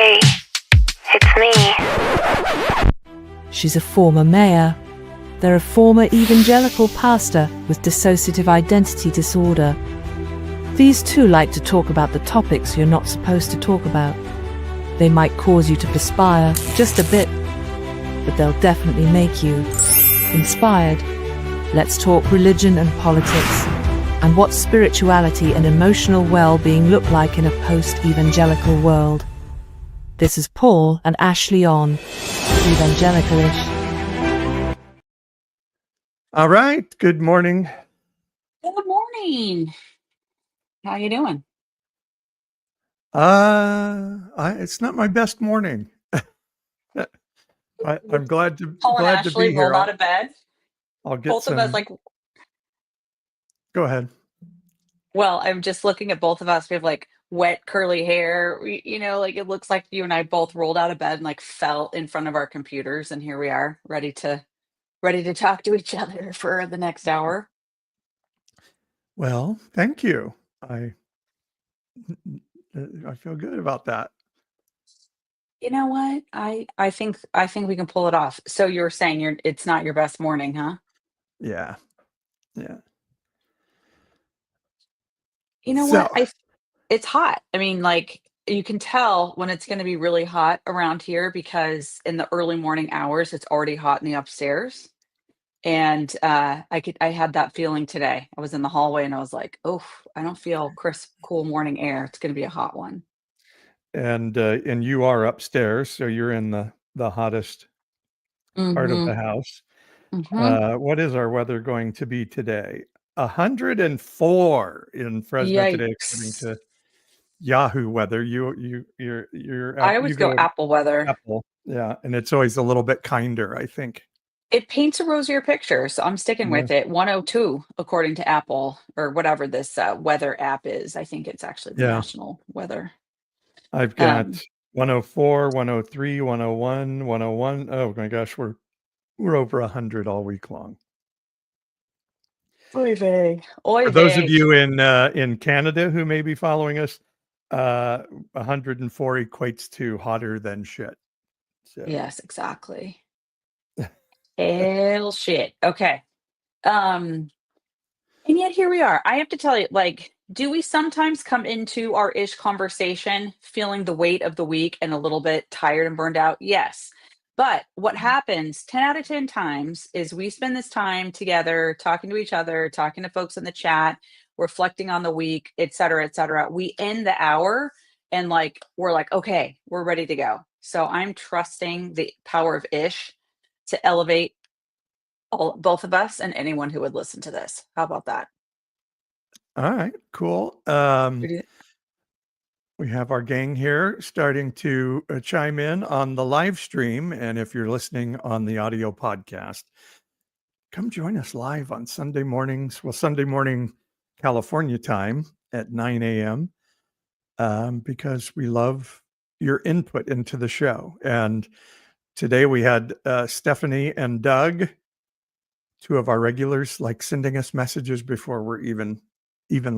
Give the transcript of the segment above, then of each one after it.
Hey, it's me. She's a former mayor. They're a former evangelical pastor with dissociative identity disorder. These two like to talk about the topics you're not supposed to talk about. They might cause you to perspire just a bit, but they'll definitely make you inspired. Let's talk religion and politics, and what spirituality and emotional well-being look like in a post-evangelical world. This is Paul and Ashley on Evangelicalish. All right. Good morning. Good morning. How you doing? It's not my best morning. I'm glad to Paul and glad to Ashley be here. rolled out of bed. I'll get Both some. of us, like, Go ahead. well, I'm just looking at both of us. We have like wet curly hair. Like it looks like you and I both rolled out of bed and like fell in front of our computers, and here we are, ready to talk to each other for the next hour. Well, thank you. I feel good about that. You know what? I think we can pull it off. So you're saying it's not your best morning, huh? Yeah. Yeah. You know So, what? It's hot. I mean, like, you can tell when it's gonna be really hot around here because in the early morning hours, it's already hot in the upstairs. And, I had that feeling today. I was in the hallway and I was like, "Oh, I don't feel crisp, cool morning air. It's gonna be a hot one." and you are upstairs, so you're in the hottest part of the Mhm, house. mhm. What is our weather going to be today? 104 in Fresno today, according Yikes. to Yahoo weather. I You always go go Apple weather. Apple. Yeah, and it's always a little bit kinder, I think. It paints a rosier picture, so I'm sticking Yeah. with it. 102 according to Apple or whatever this, weather app is. I think it's actually the Yeah. national weather. I've got Um 104, 103, 101, 101. Oh my gosh, we're over 100 all week long. Oy vey. Oy For those of vey. you in Canada who may be following us, 104 equates to hotter than shit. So Yes, exactly. Hell shit. Okay. Um, and yet here we are. I have to tell you, like, do we sometimes come into our ish conversation feeling the weight of the week and a little bit tired and burned out? Yes. But what happens 10 out of 10 times is we spend this time together talking to each other, talking to folks in the chat, reflecting on the week, et cetera, et cetera. We end the hour and like we're like, okay, we're ready to go. So I'm trusting the power of ish to elevate both of us and anyone who would listen to this. How about that? all right, cool. What do you- We have our gang here starting to chime in on the live stream. And if you're listening on the audio podcast, come join us live on Sunday mornings. Well, Sunday morning, California time at 9 a.m. Because we love your input into the show. And today we had Stephanie and Doug, two of our regulars, like sending us messages before we're even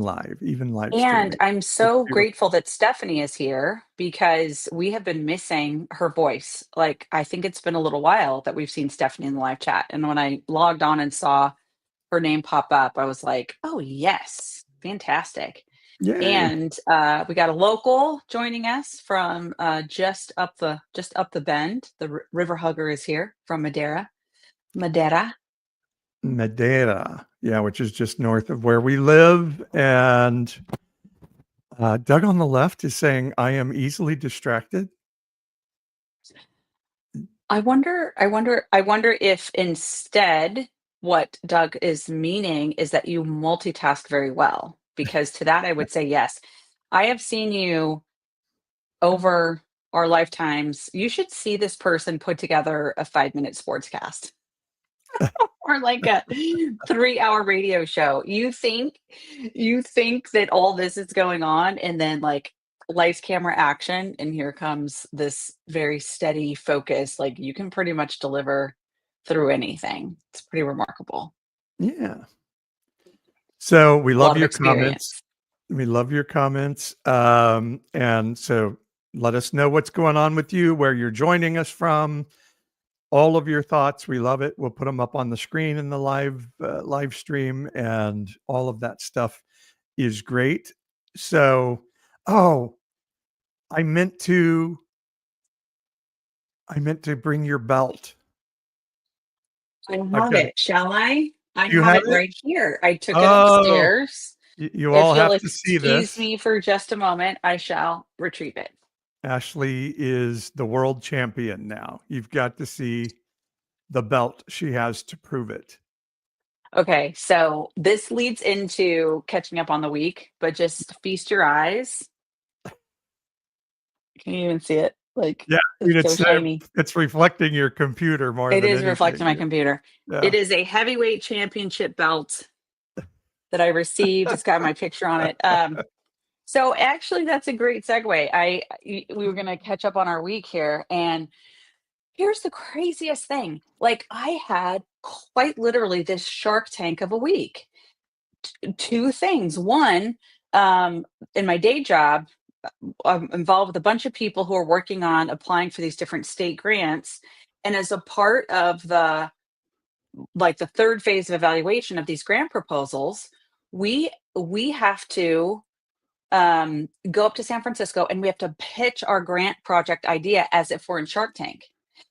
live And streaming. I'm It's so beautiful. grateful that Stephanie is here because we have been missing her voice. Like, I think it's been a little while that we've seen Stephanie in the live chat. And when I logged on and saw her name pop up, I was like, oh, yes, fantastic. Yay. And we got a local joining us from just up the bend. The river hugger is here from Madeira. Madeira. Madeira, yeah, which is just north of where we live. And Doug on the left is saying, I am easily distracted. I wonder if instead what Doug is meaning is that you multitask very well. Because to that I would say yes. I have seen you over our lifetimes. You should see this person put together a 5-minute sportscast or like a 3-hour radio show. You think that all this is going on and then like lights, camera, action, and here comes this very steady focus. Like you can pretty much deliver through anything. It's pretty remarkable. Yeah. So we A lot love of your comments. experience. We love your comments. And so let us know what's going on with you, where you're joining us from, all of your thoughts. We love it. We'll put them up on the screen in the live stream, and all of that stuff is great. So, I meant to bring your belt. I I've have got it. Shall I? I You have have it it? right here. I took it Oh, upstairs. you all If you'll have to see excuse this. me for just a moment, I shall retrieve it. Ashley is the world champion now. You've got to see the belt she has to prove it. Okay, so this leads into catching up on the week, but just feast your eyes. Can you even see it? Like, Yeah, I mean, it's so shiny. it's reflecting your computer more It than is reflecting my anything. computer. Yeah. It is a heavyweight championship belt that I received. It's got my picture on it. So actually, that's a great segue. We were gonna catch up on our week here, and here's the craziest thing. Like, I had quite literally this Shark Tank of a week. Two things. One, in my day job, I'm involved with a bunch of people who are working on applying for these different state grants. And as a part of the third phase of evaluation of these grant proposals, we have to go up to San Francisco and we have to pitch our grant project idea as if we're in Shark Tank.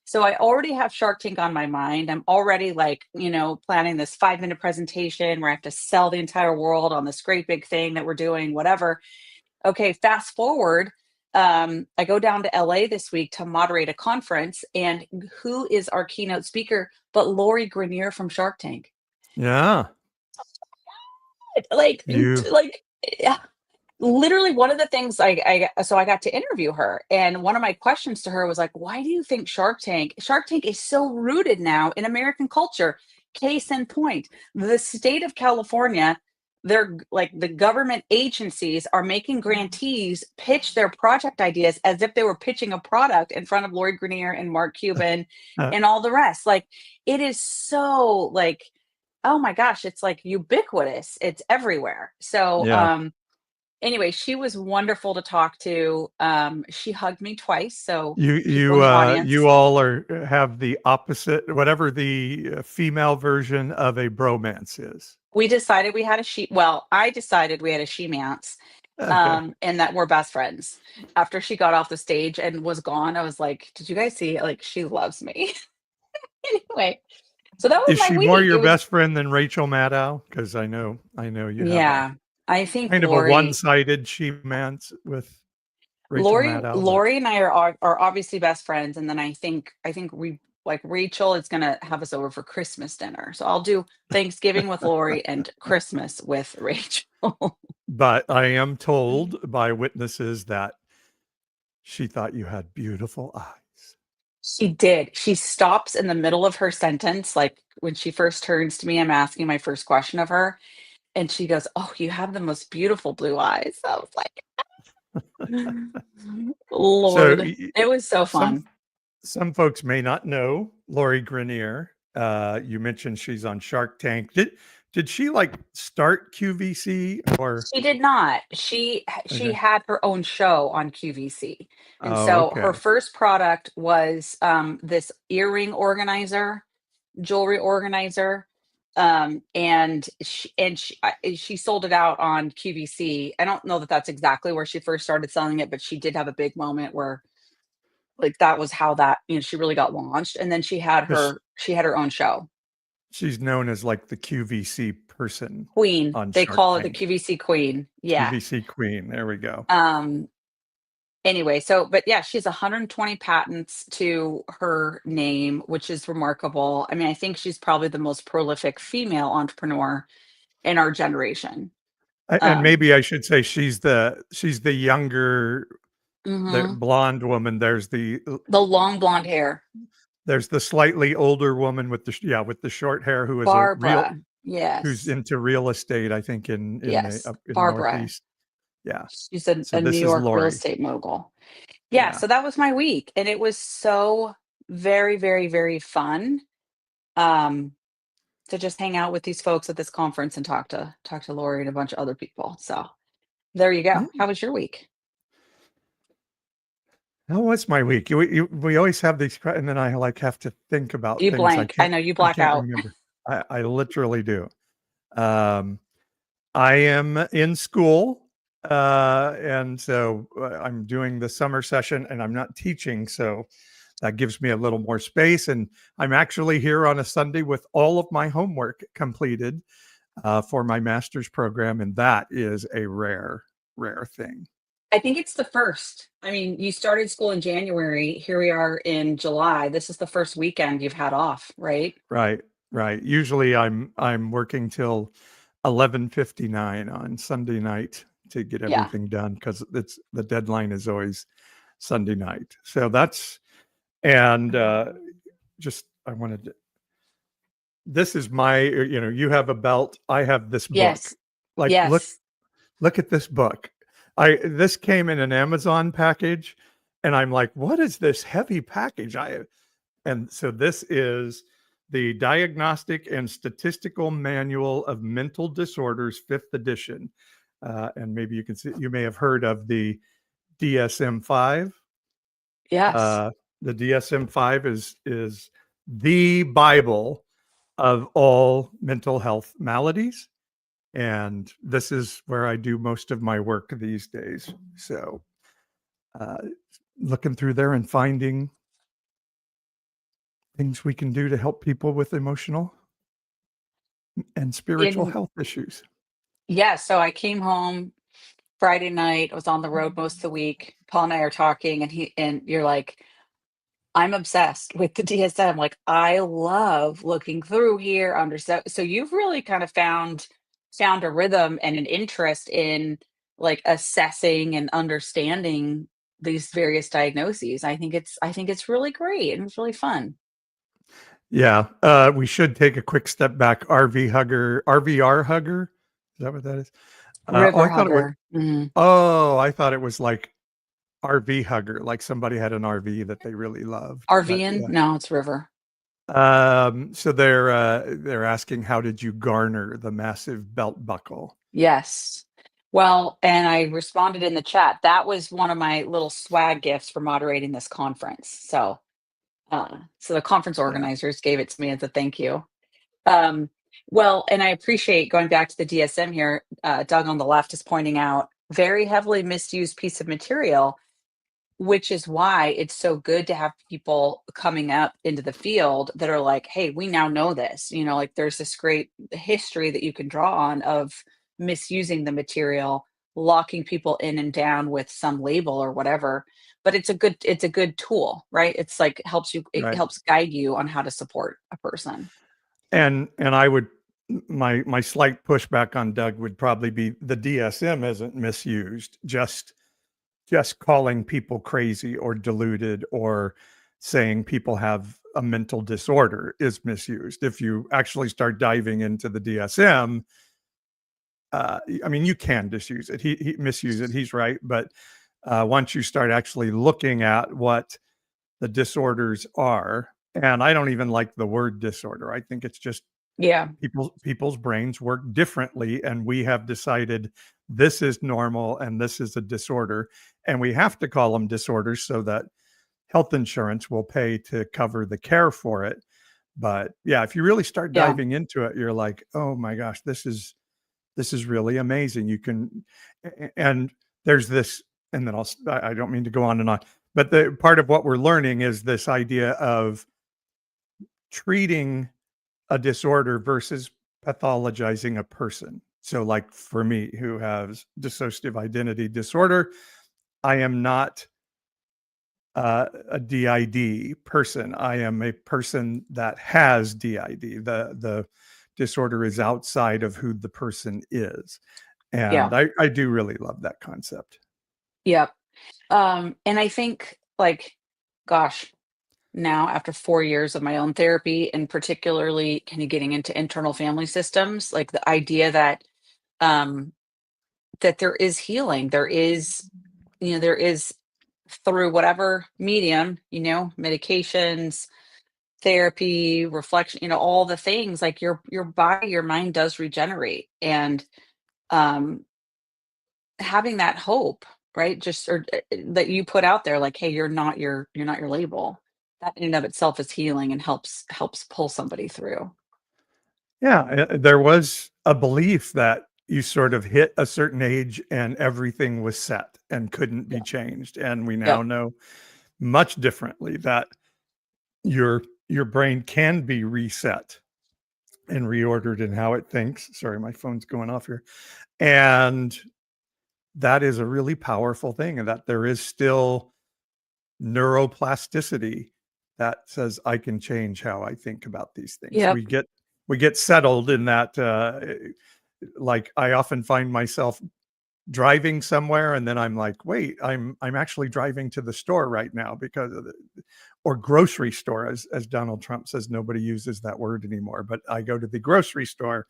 So I already have Shark Tank on my mind. I'm already planning this 5-minute presentation where I have to sell the entire world on this great big thing that we're doing, whatever. Okay, fast forward. I go down to LA this week to moderate a conference, and who is our keynote speaker but Lori Grineer from Shark Tank? Yeah. Like, You yeah, literally one of the things so I got to interview her, and one of my questions to her was like, why do you think Shark Tank is so rooted now in American culture? Case in point, the state of California, they're like, the government agencies are making grantees pitch their project ideas as if they were pitching a product in front of Lori Greiner and Mark Cuban uh, and all the rest. Like, it is so, like, oh my gosh, it's like ubiquitous, it's everywhere. So yeah. anyway, she was wonderful to talk to. She hugged me twice, so You people in the you audience. all have the opposite, whatever the female version of a bromance is. We decided we had a she. Well, I decided we had a she-mance, Okay. and that we're best friends. After she got off the stage and was gone, I was like, "Did you guys see? Like, she loves me." Anyway, so that was Is my she more week. It your was, best friend than Rachel Maddow? Because I know you have a yeah. I think kind of a one-sided she-mance with Rachel Maddow, but Lori and I are obviously best friends, and then I think we, like, Rachel is gonna have us over for Christmas dinner. So I'll do Thanksgiving with Lori and Christmas with Rachel. I am told by witnesses that she thought you had beautiful eyes. She did. She stops in the middle of her sentence, like when she first turns to me, I'm asking my first question of her, and she goes, "Oh, you have the most beautiful blue eyes." I was like, So Lord, it was so some fun. some folks may not know Lori Grenier. You mentioned she's on Shark Tank. Did she like start QVC or? She did not. She Okay. had her own show on QVC. And Oh, so her okay. first product was this earring organizer, jewelry organizer. And she sold it out on QVC. I don't know that that's exactly where she first started selling it, but she did have a big moment where, like, that was how that, she really got launched. And then Because she had her own show. she's known as like the QVC person Queen. on They Shark call her the Tank. QVC Queen. Yeah. QVC Queen. There we go. Anyway, so, but yeah, she has 120 patents to her name, which is remarkable. I mean, I think she's probably the most prolific female entrepreneur in our generation. And maybe I should say she's the younger, the Mhm. blonde woman. The long blonde hair. There's the slightly older woman with the short hair who is Barbara. who's Yes. into real estate, I think in the Yes. up in the Barbara. Northeast. Yeah. She's So a New this is York real Lori. estate mogul. Yeah, Yeah. so that was my week, and it was so very, very, very fun. Um, to just hang out with these folks at this conference and talk to Lori and a bunch of other people. So there you go. Yeah. How was your week? How was my week? We always have these, and then I like have to think about You things blank. I know you I black can't out. remember. I literally do. Um, I am in school, and so I'm doing the summer session, and I'm not teaching, so that gives me a little more space. And I'm actually here on a Sunday with all of my homework completed for my master's program, and that is a rare, rare thing. I think it's the first. I mean, you started school in January. Here we are in July. This is the first weekend you've had off, right? Right, right. Usually I'm working till 11:59 on Sunday night to get Yeah. everything done because it's the deadline is always Sunday night. So that's and just I wanted to, this is my you have a belt, I have this book. Yes. Like Yes. look at this book. This came in an Amazon package and I'm like, what is this heavy package? And so this is the Diagnostic and Statistical Manual of Mental Disorders, 5th edition. And maybe you can see, you may have heard of the DSM-5. Yes. The DSM-5 is the Bible of all mental health maladies. And this is where I do most of my work these days. So uh, looking through there and finding things we can do to help people with emotional and spiritual In health issues. Yeah, so I came home Friday night. I was on the road most of the week. Paul and I are talking, and you're like, I'm obsessed with the DSM. Like, I love looking through here, so you've really kind of found a rhythm and an interest in like assessing and understanding these various diagnoses. I think it's really great and it's really fun. Yeah, we should take a quick step back. RVR hugger. Is that what that is? Oh, River I thought it was. hugger. Mhm. Oh, I thought it was like RV hugger, like somebody had an RV that they really loved. But RVN? yeah. No, it's river. So they're asking, how did you garner the massive belt buckle? Yes. Well, and I responded in the chat. That was one of my little swag gifts for moderating this conference. So the conference Yeah. organizers gave it to me as a thank you. Um, well, and I appreciate going back to the DSM here. Doug on the left is pointing out very heavily misused piece of material, which is why it's so good to have people coming up into the field that are like, hey, we now know this. Like there's this great history that you can draw on of misusing the material, locking people in and down with some label or whatever. But it's a good tool, right? It's like it Right. helps guide you on how to support a person. And I would, my slight pushback on Doug would probably be the DSM isn't misused, just calling people crazy or deluded or saying people have a mental disorder is misused. If you actually start diving into the DSM, I mean, you can disuse it. He misuse it. He's right. But once you start actually looking at what the disorders are, and I don't even like the word disorder. I think it's just Yeah. people's brains work differently, and we have decided this is normal and this is a disorder, and we have to call them disorders so that health insurance will pay to cover the care for it. But yeah, if you really start Yeah. diving into it, you're like, oh my gosh, this is really amazing. You can, and there's this, and then I don't mean to go on and on, but the part of what we're learning is this idea of treating a disorder versus pathologizing a person. So, like for me, who has dissociative identity disorder, I am not a DID person. I am a person that has DID. The disorder is outside of who the person is. And Yeah. I do really love that concept. Yep. And I think like, gosh, now after 4 years of my own therapy and particularly kind of getting into internal family systems, like the idea um that there is healing, there is through whatever medium, medications, therapy, reflection, all the things, like your body, your mind does regenerate. And um having that hope right? Just or that you put out there, like, hey, you're not your label. That in and of itself is healing and helps pull somebody through. Yeah, there was a belief that you sort of hit a certain age and everything was set and couldn't be Yeah. changed, and we now Yep. know much differently that your brain can be reset and reordered in how it thinks. Sorry, my phone's going off here. And that is a really powerful thing, and that there is still neuroplasticity that says I can change how I think about these things. Yep. We get settled in that like I often find myself driving somewhere and then I'm like, wait, I'm actually driving to the store right now because of the or grocery store, as Donald Trump says, nobody uses that word anymore. But I go to the grocery store,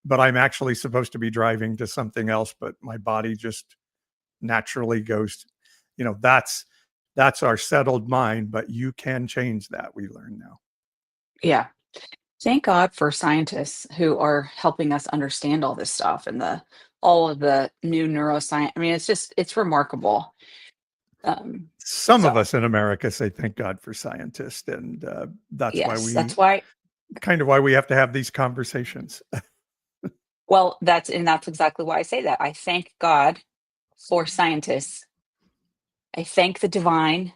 but I'm actually supposed to be driving to something else, but my body just naturally goes, that's our settled mind, but you can change that, we learn now. Yeah. Thank God for scientists who are helping us understand all this stuff and the all of the new neuroscience. I mean, it's remarkable. Some of So us in America say thank God for scientists, and that's why yes, we that's why. kind of why we have to have these conversations. Well, that's exactly why I say that. I thank God for scientists. I thank the divine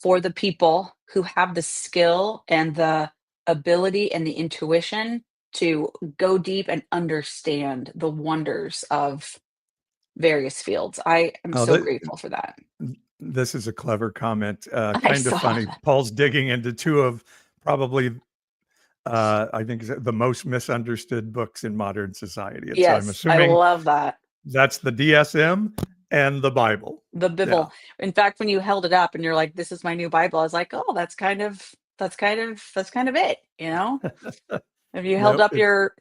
for the people who have the skill and the ability and the intuition to go deep and understand the wonders of various fields. I am Oh, so grateful for that. this is a clever comment, I kind of saw funny. that. Paul's digging into two of probably, I think, the most misunderstood books in modern society, and so I'm Yes, I assuming love that. that's the DSM and the Bible. The Yeah. Bible. In fact, when you held it up and you're like, "This is my new Bible," I was like, "Oh, that's kind of it," you know? If you held Nope. up your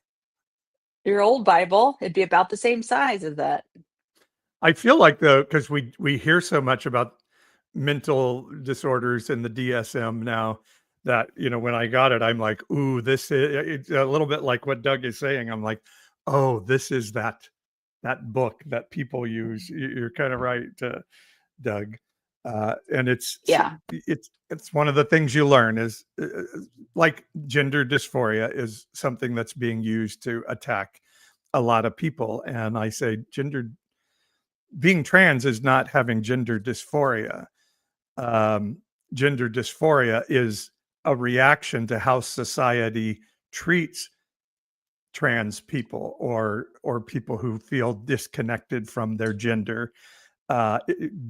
old Bible, it'd be about the same size as that. I feel like though, because we hear so much about mental disorders in the DSM now that when I got it, I'm like, ooh, this is it's a little bit like what Doug is saying. I'm like, oh, this is that book that people use. You're kind of right, Doug. And Yeah. it's one of the things you learn is like gender dysphoria is something that's being used to attack a lot of people. And I say being trans is not having gender dysphoria. Um, Gender dysphoria is a reaction to how society treats trans people or people who feel disconnected from their gender.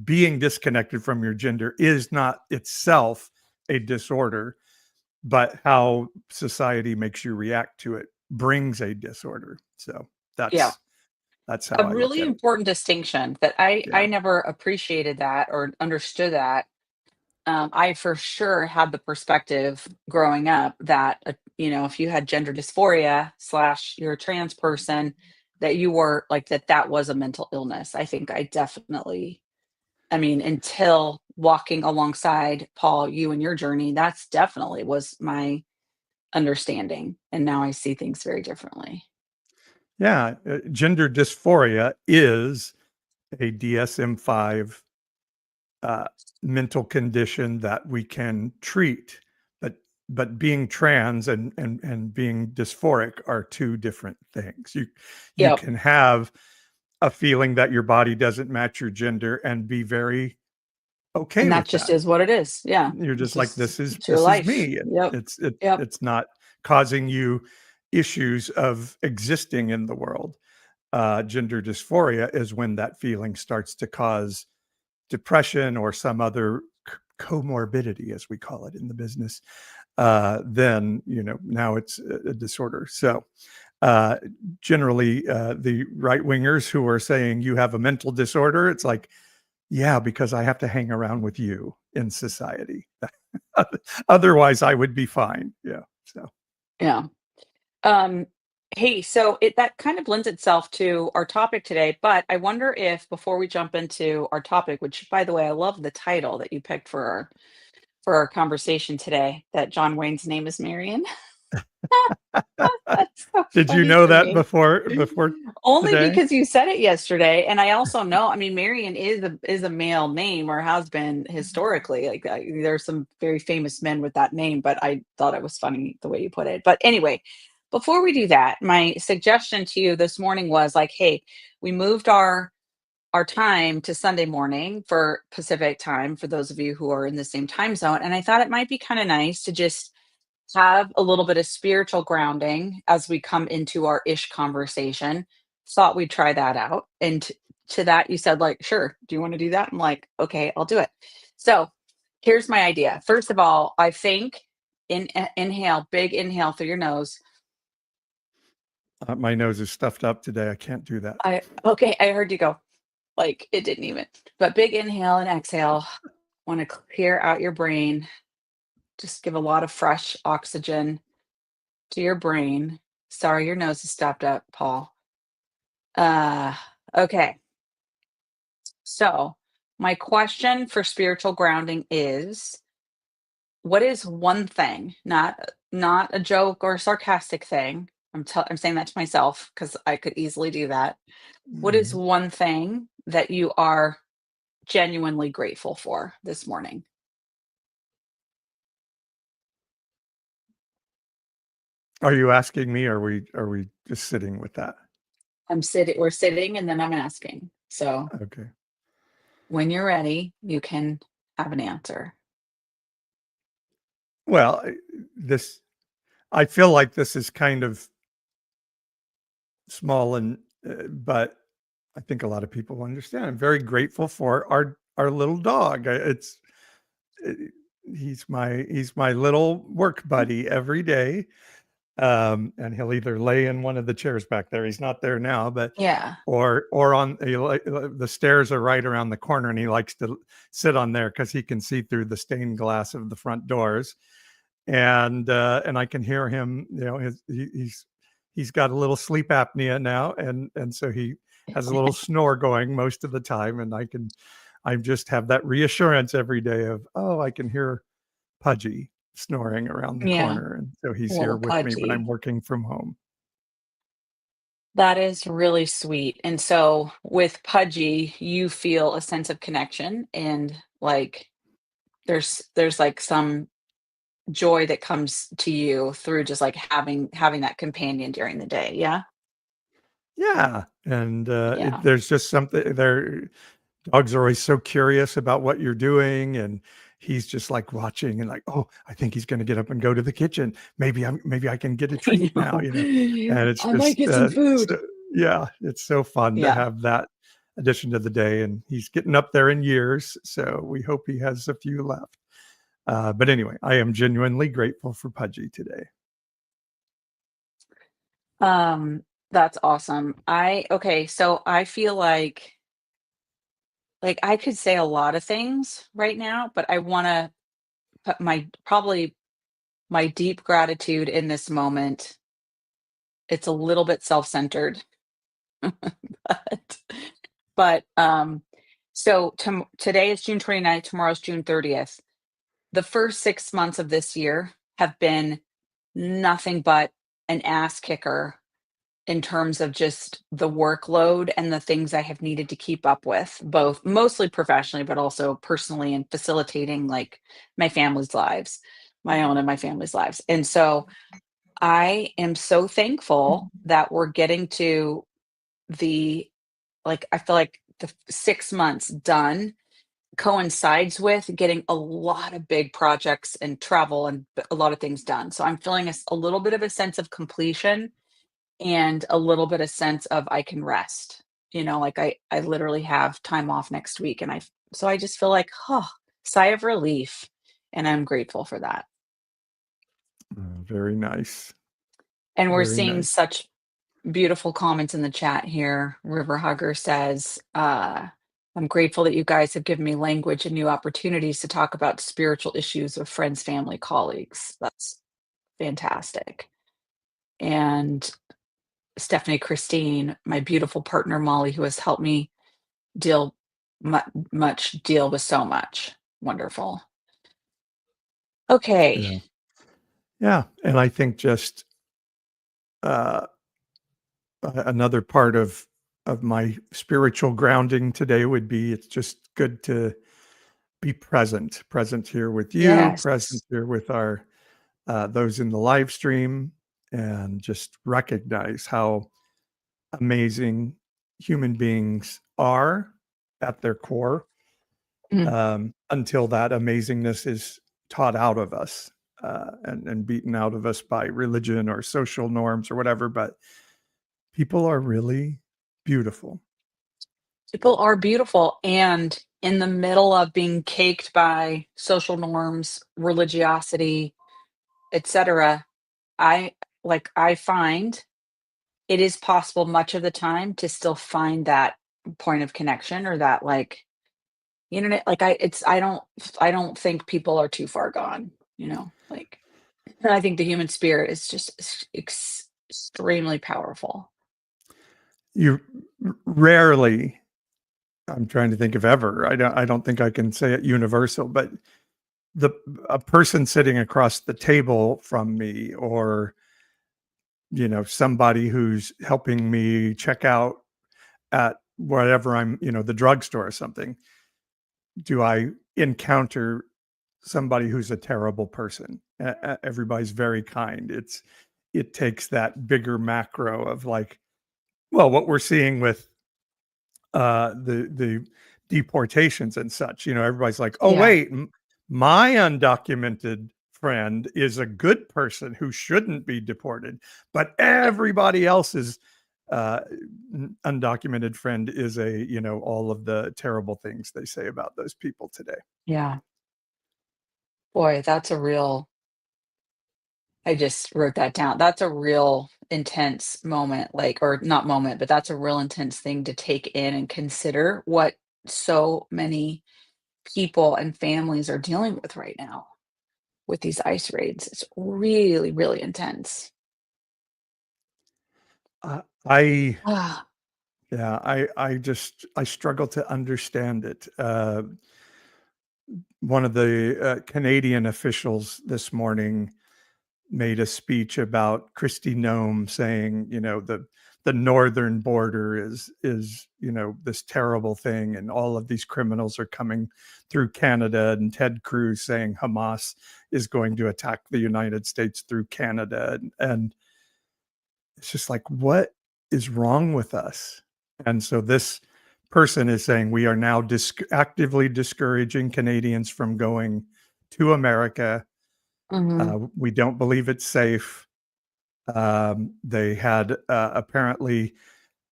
Being disconnected from your gender is not itself a disorder, but how society makes you react to it brings a disorder. So Yeah. that's A how I look really at it. important distinction that I Yeah. never appreciated that or understood that. I for sure had the perspective growing up that, if you had gender dysphoria slash you're a trans person, that you were like that was a mental illness. I think I definitely, I mean, until walking alongside Paul, you and your journey, that's definitely was my understanding. And now I see things very differently. Yeah. Gender dysphoria is a DSM-5 uh, mental condition that we can treat, but being trans and being dysphoric are two different things. You Yep. can have a feeling that your body doesn't match your gender and be very okay And that with just that. is what it is. Yeah. You're just like, It's your this is life. me, and Yep. Yep. it's not causing you issues of existing in the world. Gender dysphoria is when that feeling starts to cause depression or some other comorbidity, as we call it in the business. Then now it's a disorder. So uh, generally, the right wingers who are saying you have a mental disorder, it's like, yeah, because I have to hang around with you in society. Otherwise, I would be fine. Yeah. So Yeah. Um, hey, so it that kind of lends itself to our topic today, but I wonder if before we jump into our topic, which by the way, I love the title that you picked for our conversation today, that John Wayne's name is Marion. That's so Did you funny know to that me. before Only today? because you said it yesterday, and I also know, I mean, Marion is a male name or has been historically. Like there's some very famous men with that name, but I thought it was funny the way you put it. But anyway, before we do that, my suggestion to you this morning was like, hey, we moved our time to Sunday morning for Pacific time for those of you who are in the same time zone, and I thought it might be kind of nice to just have a little bit of spiritual grounding as we come into our ish conversation. Thought we'd try that out. And to that, you said, like, sure, do you want to do that? I'm like, okay, I'll do it. So here's my idea. First of all, I think inhale, big inhale through your nose. My nose is stuffed up today. I can't do that. I heard you go. Like it didn't even, but big inhale and exhale. Want to clear out your brain. Just give a lot of fresh oxygen to your brain. Sorry, your nose is stopped up, Paul. Uh, okay. So, my question for spiritual grounding is what is one thing, not a joke or a sarcastic thing. I'm saying that to myself because I could easily do that. What is Mhm. one thing that you are genuinely grateful for this morning? Are you asking me? Or are we just sitting with that? We're sitting and then I'm asking. So, Okay. when you're ready, you can have an answer. Well, this I feel like this is kind of small and but I think a lot of people understand. I'm very grateful for our little dog. Uh, he's my little work buddy every day. And he'll either lay in one of the chairs back there. He's not there now, but Yeah. or on the stairs are right around the corner, and he likes to sit on there because he can see through the stained glass of the front doors. And I can hear him. He's got a little sleep apnea now, and so he has a little snore going most of the time, and I just have that reassurance every day of, oh, I can hear Pudgy snoring around the Yeah. corner, and so he's here Little with me when I'm Pudgy. working from home. That is really sweet. And so with Pudgy, you feel a sense of connection and like there's like some joy that comes to you through just like having that companion during the day. Yeah. Yeah, and Yeah. there's just something there. Dogs are always so curious about what you're doing, and he's just like watching and like, oh, I think he's going to get up and go to the kitchen. Maybe I can get a I treat now, know. and it's I might just get some food. yeah, it's so fun to Yeah. have that addition to the day. And he's getting up there in years, so we hope he has a few left. But anyway, I am genuinely grateful for Pudgy today. Um, that's awesome. Okay, so I feel like I could say a lot of things right now, but I want to put my deep gratitude in this moment. It's a little bit self-centered, but but so today is June 29th, tomorrow's June 30th. The first 6 months of this year have been nothing but an ass kicker in terms of just the workload and the things I have needed to keep up with, both mostly professionally, but also personally and facilitating like my family's lives, my own and my family's lives. And so I am so thankful that we're getting to the I feel like the 6 months done coincides with getting a lot of big projects and travel and a lot of things done. So I'm feeling a little bit of a sense of completion and a little bit of sense of I can rest. Like I literally have time off next week and so I just feel like, oh, sigh of relief. And I'm grateful for that. Very nice, And we're very seeing nice. such beautiful comments in the chat here. River Hugger says, I'm grateful that you guys have given me language and new opportunities to talk about spiritual issues with friends, family, colleagues. That's fantastic. And Stephanie Christine, my beautiful partner Molly, who has helped me deal deal with so much. Wonderful. Okay. Yeah. Yeah, and I think just uh, another part of my spiritual grounding today would be it's just good to be present here with you, present Yes. here with our those in the live stream, and just recognize how amazing human beings are at their core, Mm. until that amazingness is taught out of us, and beaten out of us by religion or social norms or whatever. But people are really beautiful. People are beautiful, and in the middle of being caked by social norms, religiosity, etc., I find it is possible much of the time to still find that point of connection, or that, like, like, I don't think people are too far gone, like, and I think the human spirit is just extremely powerful. You rarely, I'm trying to think if ever, I don't think I can say it universal, but the a person sitting across the table from me, or somebody who's helping me check out at whatever I'm, the drugstore or something, do I encounter somebody who's a terrible person? Everybody's very kind. It takes that bigger macro of, like, well, what we're seeing with the deportations and such. Everybody's like, oh Yeah, wait, my undocumented friend is a good person who shouldn't be deported, but yeah, everybody else's uh undocumented friend is all of the terrible things they say about those people today. yeah. Boy, that's a real I just wrote that down. That's a real intense moment, like, or not moment, but that's a real intense thing to take in and consider what so many people and families are dealing with right now with these ICE raids. It's really, really intense. I Ah, Yeah, I struggle to understand it. One of the Canadian officials this morning made a speech about Christy Gnome, saying, the northern border is this terrible thing, and all of these criminals are coming through Canada, and Ted Cruz saying Hamas is going to attack the United States through Canada, and it's just like, what is wrong with us? And so this person is saying we are now actively discouraging Canadians from going to America. mhm. We don't believe it's safe. They had apparently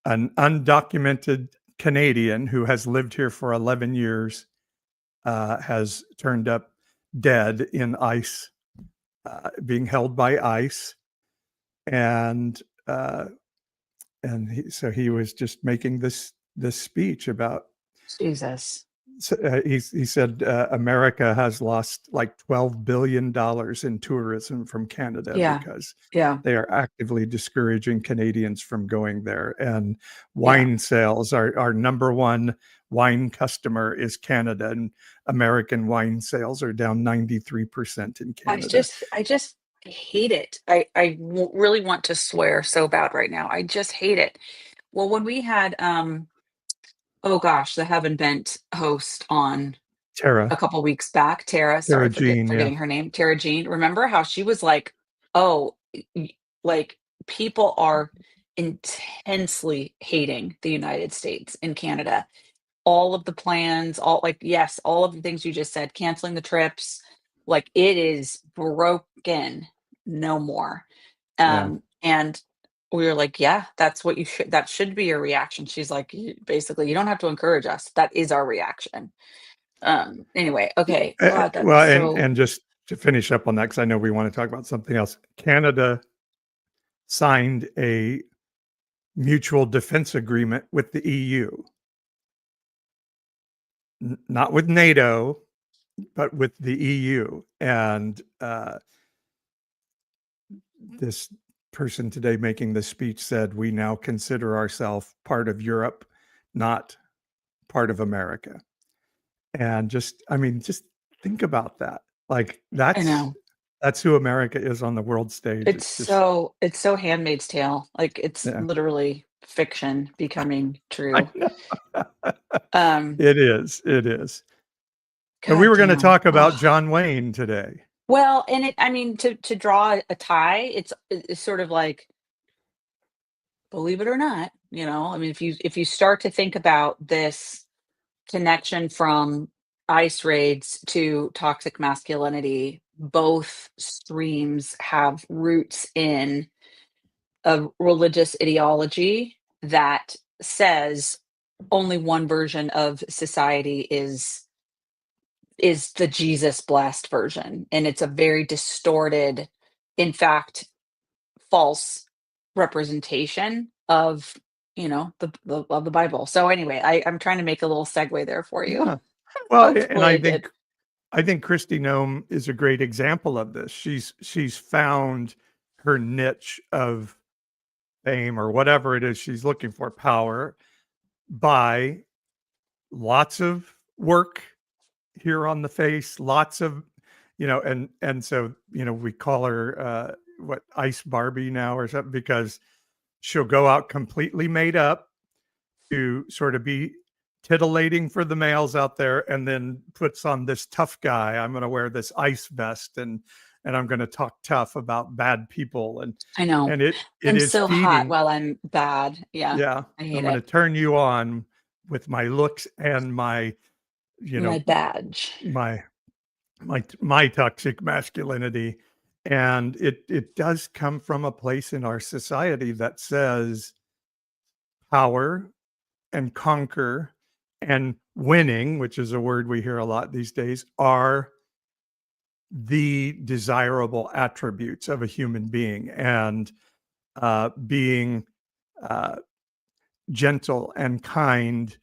an undocumented Canadian who has lived here for 11 years, has turned up dead in ICE, being held by ICE. And uh, so he was just making this speech about, Jesus. he said America has lost like $12 billion in tourism from Canada Yeah. because Yeah. they are actively discouraging Canadians from going there. And Yeah. wine sales, our number one wine customer is Canada, and American wine sales are down 93% in Canada. I just hate it. Really want to swear so bad right now. I just hate it. Well, when we had, oh gosh, the Heaven Bent host on a Tara, couple weeks back, Tara, sorry, Tara Jean, yeah, forgetting her name, Tara Jean. Remember how she was like, "Oh, like, people are intensely hating the United States and Canada. All of the plans, all, like, yes, all of the things you just said, canceling the trips, like, it is broken, no more." yeah. And we were like, "Yeah, that should be your reaction." She's like, Basically, you don't have to encourage us. That is our reaction." Anyway, okay. God, that's Well, and so. just to finish up on that, because I know we want to talk about something else. Canada signed a mutual defense agreement with the EU, not with NATO, but with the EU. And this person today making the speech said, we now consider ourselves part of Europe, not part of America. And just, I mean, just think about that. Like, I that's know. That's who America is on the world stage. It's It's just, so Handmaid's Tale. Like, it's yeah, literally fiction becoming I true. know. Um, It is. It is. But we God were going to damn. talk about Ugh. John Wayne today. Well, and I mean, to draw a tie, it's sort of like, believe it or not, I mean, if you start to think about this connection from ice raids to toxic masculinity, both streams have roots in a religious ideology that says only one version of society is the Jesus blessed version, and it's a very distorted, in fact, false representation of, the of the Bible. So anyway, I'm trying to make a little segue there for you. Yeah. Well, and Hopefully I did. I think Christy Gnome is a great example of this. She's found her niche of fame or whatever it is she's looking for, power, by lots of work here on the face, lots of, and so, we call her what, Ice Barbie now or something, because she'll go out completely made up to sort of be titillating for the males out there, and then puts on this tough guy. I'm going to wear this ice vest, and I'm going to talk tough about bad people, I know. and it I'm is so hot feeding. while I'm bad. Yeah, Yeah, I I'm hate going to it. turn you on with my looks and my, you My know, badge. my my toxic masculinity. And it does come from a place in our society that says power and conquer and winning, which is a word we hear a lot these days, are the desirable attributes of a human being. And being uh, gentle and kind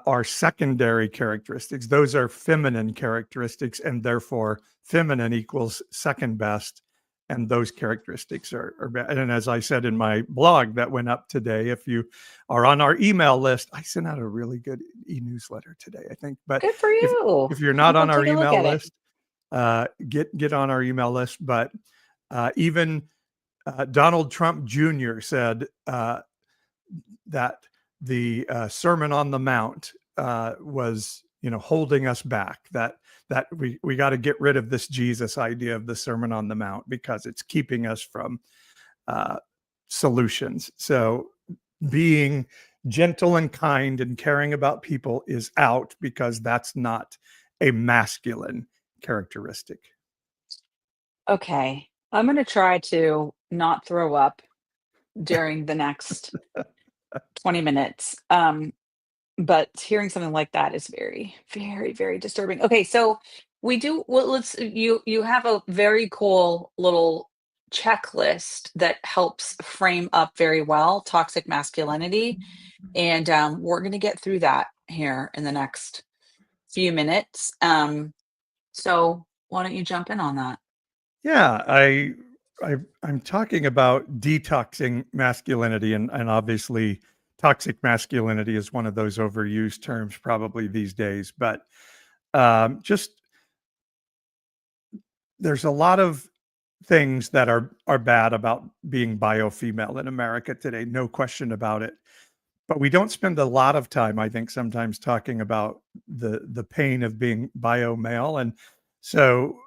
are secondary characteristics. Those are feminine characteristics, and therefore feminine equals second best. And those characteristics are bad. And as I said in my blog that went up today, if you are on our email list, I sent out a really good e-newsletter today, I think. But Good for if you. if you're I'll not go on our take a look email at it. list, get on our email list. But even Donald Trump Jr. said that the Sermon on the Mount was, holding us back. That we got to get rid of this Jesus idea of the Sermon on the Mount because it's keeping us from uh, solutions. So being gentle and kind and caring about people is out because that's not a masculine characteristic. Okay. I'm gonna try to not throw up during the next 20 minutes. But hearing something like that is very, very, very disturbing. Okay, so you have a very cool little checklist that helps frame up very well toxic masculinity. And we're gonna get through that here in the next few minutes. So why don't you jump in on that? Yeah, I'm talking about detoxing masculinity, and obviously toxic masculinity is one of those overused terms probably these days. But just there's a lot of things that are bad about being bio-female in America today, no question about it. But we don't spend a lot of time, I think, sometimes talking about the pain of being bio-male. And so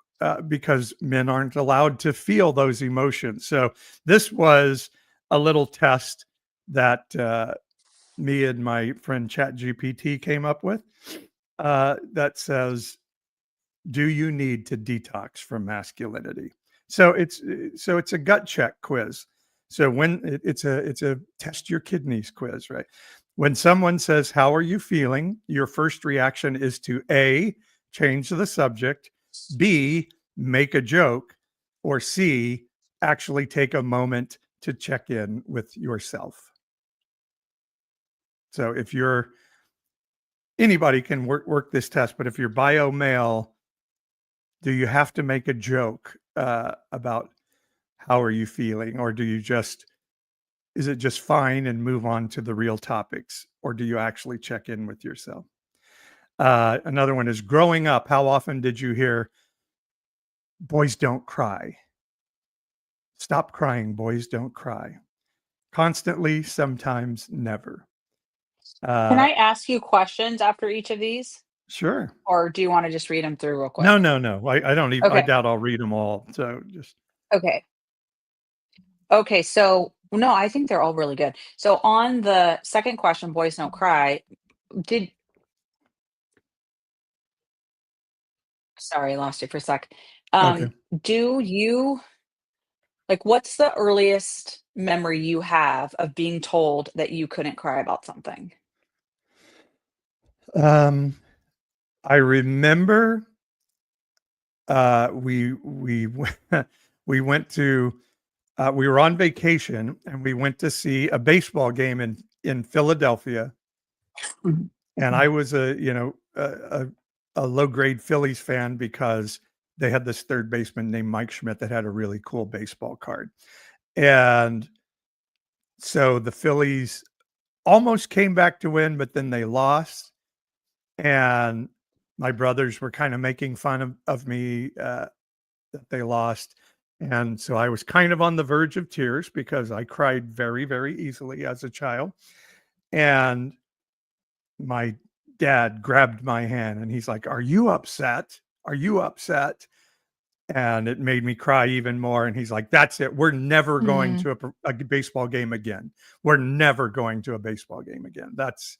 because men aren't allowed to feel those emotions. So this was a little test that me and my friend ChatGPT came up with that says, do you need to detox from masculinity? So it's a gut check quiz. So when it's a test your kidneys quiz, right? When someone says, how are you feeling? Your first reaction is to A, change the subject, B, make a joke, or C, actually take a moment to check in with yourself. So if you're anybody can work this test, but if you're bio male, do you have to make a joke about how are you feeling, or do you just is it just fine and move on to the real topics, or do you actually check in with yourself? Another one is growing up. How often did you hear boys don't cry. Stop crying, boys don't cry. Constantly, sometimes, never. Can I ask you questions after each of these? Sure. Or do you want to just read them through real No, quick? no. I don't even, I Okay. doubt I'll read them all. So just, Okay. Okay. So, no, I think they're all really good. So, on the second question, boys don't cry, did, sorry, I lost you for a sec. okay. Do you, like, what's the earliest memory you have of being told that you couldn't cry about something? Um, I remember we we went to we were on vacation and we went to see a baseball game in Philadelphia, Mhm. and I was a low grade Phillies fan because they had this third baseman named Mike Schmidt that had a really cool baseball card, and so the Phillies almost came back to win, but then they lost, and my brothers were kind of making fun of me that they lost. And so I was kind of on the verge of tears because I cried very, very easily as a child. And my dad grabbed my hand and he's like, "Are you upset? Are you upset?" And it made me cry even more. And he's like, "That's it. We're never going Mhm. to a baseball game again. We're never going to a baseball game again." That's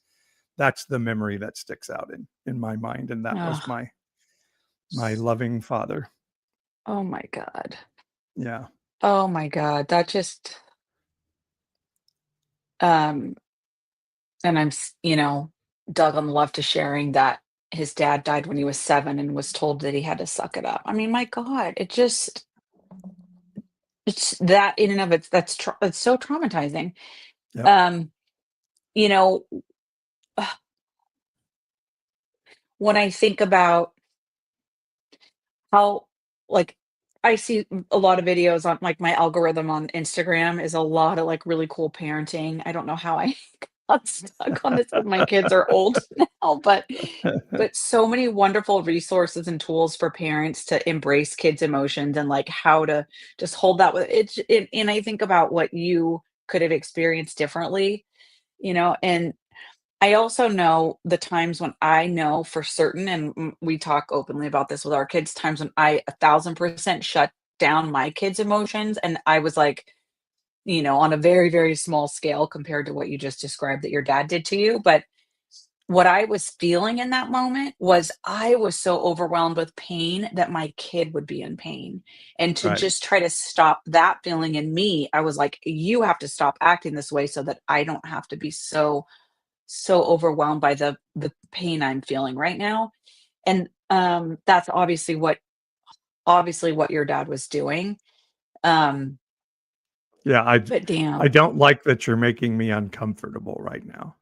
the memory that sticks out in my mind. And that was Ugh. my loving father. Oh my God. Yeah. Oh my God. That just, um, and Doug on the left is sharing that his dad died when he was 7 and was told that he had to suck it up. I mean, my God, it's that in and of it, it's so traumatizing. Yep. Um, you know, when I think about how, like, I see a lot of videos on, like, my algorithm on Instagram is a lot of, like, really cool parenting. I don't know how I got stuck on this because my kids are old now, but so many wonderful resources and tools for parents to embrace kids' emotions and, like, how to just hold that with and I think about what you could have experienced differently, and I also know the times when I know for certain, and we talk openly about this with our kids, times when I 1,000% shut down my kids' emotions. And I was like, on a very, very small scale compared to what you just described that your dad did to you. But what I was feeling in that moment was I was so overwhelmed with pain that my kid would be in pain. And to Right. just try to stop that feeling in me, I was like, you have to stop acting this way so that I don't have to be so overwhelmed by the pain I'm feeling right now. And, that's obviously what your dad was doing. Um, Yeah, but I damn. don't like that you're making me uncomfortable right now.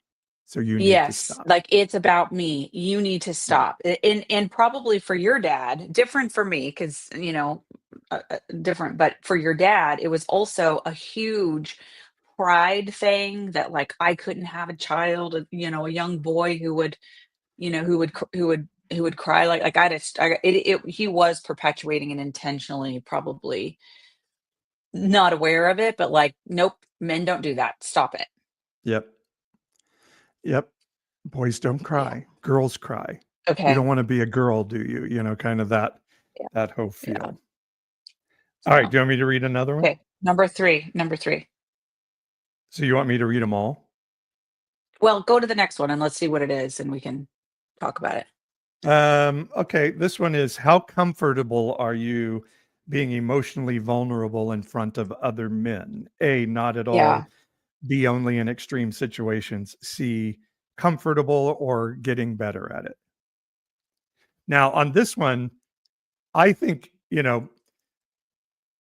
So you need to Yes, stop. like, it's about me. You need to Yeah. stop. And probably for your dad, different for me, 'cause, different, but for your dad, it was also a huge pride thing that, like, I couldn't have a child, a young boy who would cry like I just he was perpetuating and intentionally probably not aware of it, but like, nope, men don't do that. Stop it. Yep. Yep. Boys don't Yeah. cry. Girls cry. You don't Okay. want to be a girl, do you? Kind of Yeah. that whole Yeah. feel. All right. So, Do you want me to read another one? okay. Number three. So you want me to read them all? Well, go to the next one and let's see what it is and we can talk about it. Okay. This one is, how comfortable are you being emotionally vulnerable in front of other men? A, not at Yeah. all. B, only in extreme situations. C, comfortable or getting better at it. Now, on this one, I think,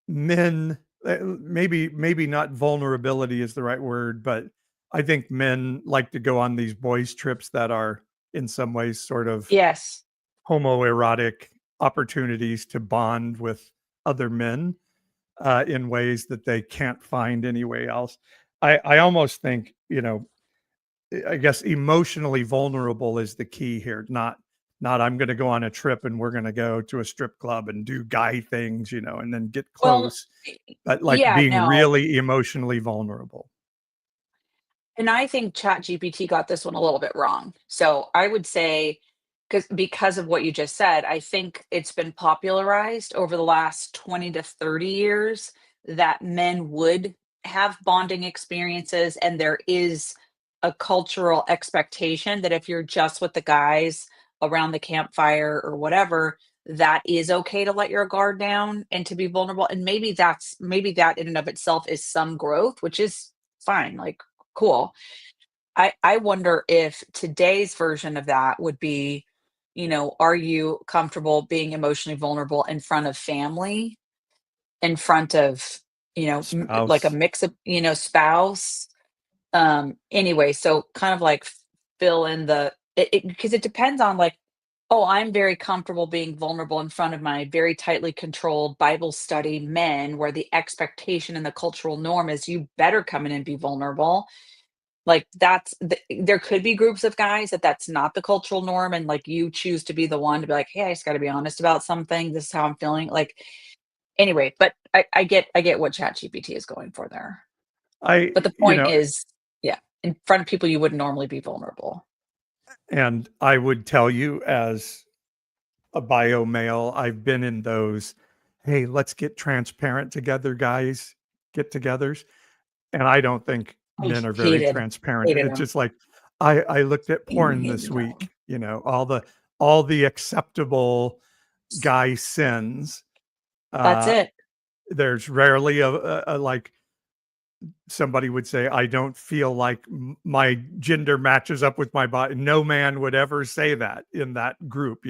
men, maybe not vulnerability is the right word, but I think men like to go on these boys trips that are in some ways sort of Yes. homoerotic opportunities to bond with other men in ways that they can't find anywhere else. I almost think, I guess emotionally vulnerable is the key here, not Not I'm going to go on a trip and we're going to go to a strip club and do guy things, and then get Well, close, but like yeah, being no. really emotionally vulnerable. And I think ChatGPT got this one a little bit wrong. So I would say, because of what you just said, I think it's been popularized over the last 20 to 30 years that men would have bonding experiences, and there is a cultural expectation that if you're just with the guys around the campfire or whatever, that is okay to let your guard down and to be vulnerable. And maybe that in and of itself is some growth, which is fine. Like, cool. I wonder if today's version of that would be, are you comfortable being emotionally vulnerable in front of family, in front of, like a Spouse. mix of, spouse? Anyway, so kind of like fill in the, because it depends on like, oh, I'm very comfortable being vulnerable in front of my very tightly controlled Bible study men, where the expectation and the cultural norm is you better come in and be vulnerable. Like, there could be groups of guys that's not the cultural norm, and like you choose to be the one to be like, hey, I just got to be honest about something. This is how I'm feeling. Like, anyway, but I get what ChatGPT is going for there. I, But the point is, yeah, in front of people you wouldn't normally be vulnerable. and I would tell you, as a bio male, I've been in those, hey, let's get transparent together, guys, get-togethers. And I don't think I men are very hated transparent. hated It's them. just like, I looked at porn this Hated week, them. all the acceptable guy sins. That's Uh, it. there's rarely a like somebody would say, I don't feel like my gender matches up with my body. No man would ever say that in that group,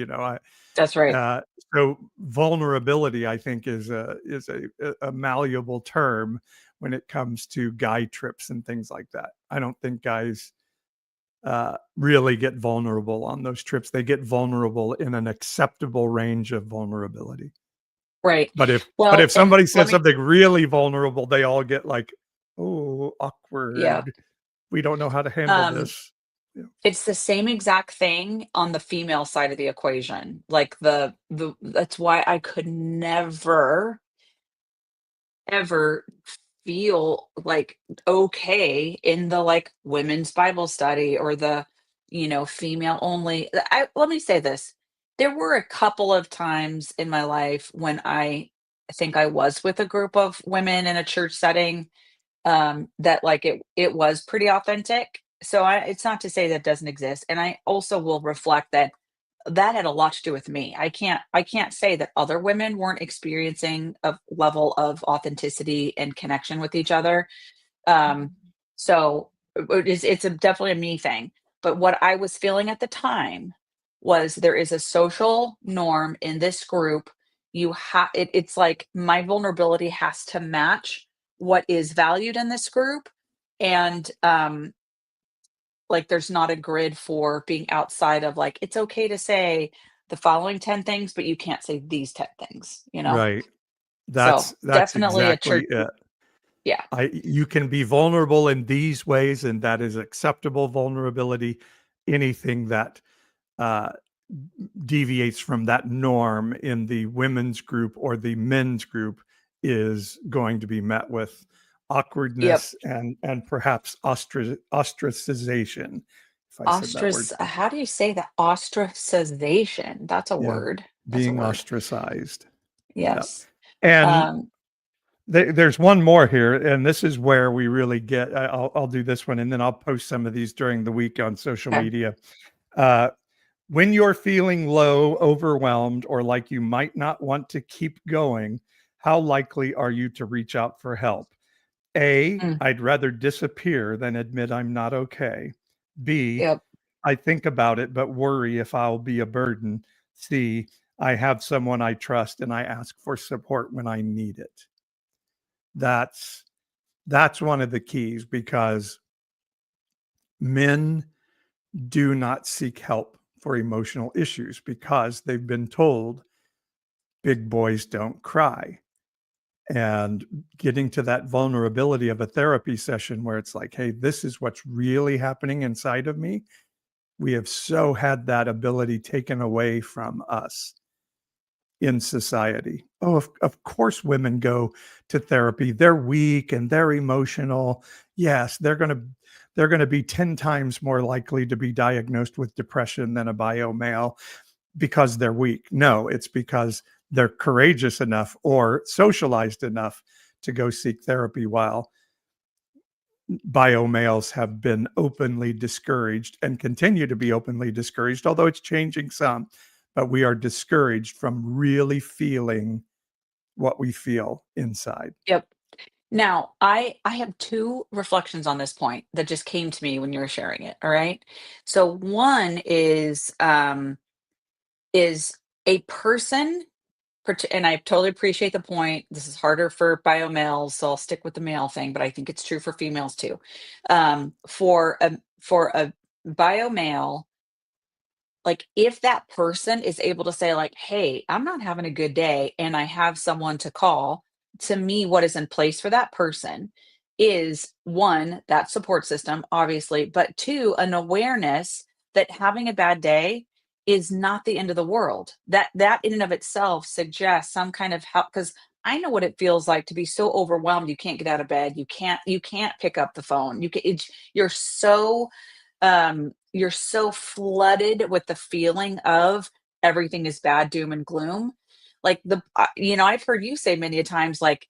That's right. So vulnerability, I think, is a malleable term when it comes to guy trips and things like that. I don't think guys really get vulnerable on those trips. They get vulnerable in an acceptable range of vulnerability. Right. But if Well, and somebody let says me, something really vulnerable, they all get like, oh, yeah. awkward. We don't know how to handle Um, this. Yeah. It's the same exact thing on the female side of the equation. Like the that's why I could never, ever feel like okay in the like women's Bible study or the, female only. Let me say this. There were a couple of times in my life when I think I was with a group of women in a church setting, that like it was pretty authentic. So it's not to say that doesn't exist. And I also will reflect that that had a lot to do with me. I can't say that other women weren't experiencing a level of authenticity and connection with each other. Um, so definitely a me thing. But what I was feeling at the time was there is a social norm in this group. It's like my vulnerability has to match what is valued in this group. And like there's not a grid for being outside of like it's okay to say the following 10 things, but you can't say these 10 things. Right. So That's definitely a church. exactly it. Yeah. You can be vulnerable in these ways, and that is acceptable vulnerability. Anything that uh, deviates from that norm in the women's group or the men's group is going to be met with Yep. awkwardness and perhaps ostracization. If I said that word, How do you say that? Ostracization. That's a yeah, word. That's a being word. ostracized. Yeah, Yes. and Um, there's one more here, and this is where we really get. I'll do this one, and then I'll post some of these during the week on social okay. media. Uh, when you're feeling low, overwhelmed, or like you might not want to keep going, how likely are you to reach out for help? A, Mm, I'd rather disappear than admit I'm not okay. B, yep. I think about it but worry if I'll be a burden. C, I have someone I trust and I ask for support when I need it. That's one of the keys, because men do not seek help for emotional issues because they've been told big boys don't cry. And getting to that vulnerability of a therapy session where it's like, hey, this is what's really happening inside of me. We have so had that ability taken away from us in society. Oh, of course women go to therapy. They're weak and they're emotional. Yes, they're going to be 10 times more likely to be diagnosed with depression than a biomale because they're weak. No, it's because they're courageous enough or socialized enough to go seek therapy, while biomales have been openly discouraged and continue to be openly discouraged, although it's changing some. But we are discouraged from really feeling what we feel inside. Yep. Now, I have 2 reflections on this point that just came to me when you were sharing it, all right? So one is a person and I totally appreciate the point. This is harder for biomales, so I'll stick with the male thing, but I think it's true for females too. For a biomale, like if that person is able to say like, "Hey, I'm not having a good day and I have someone to call," to me what is in place for that person is, 1, that support system obviously, but 2, an awareness that having a bad day is not the end of the world. That in and of itself suggests some kind of help, cuz I know what it feels like to be so overwhelmed you can't get out of bed, you can't pick up the phone. You're so flooded with the feeling of everything is bad, doom and gloom. Like I've heard you say many a times, like,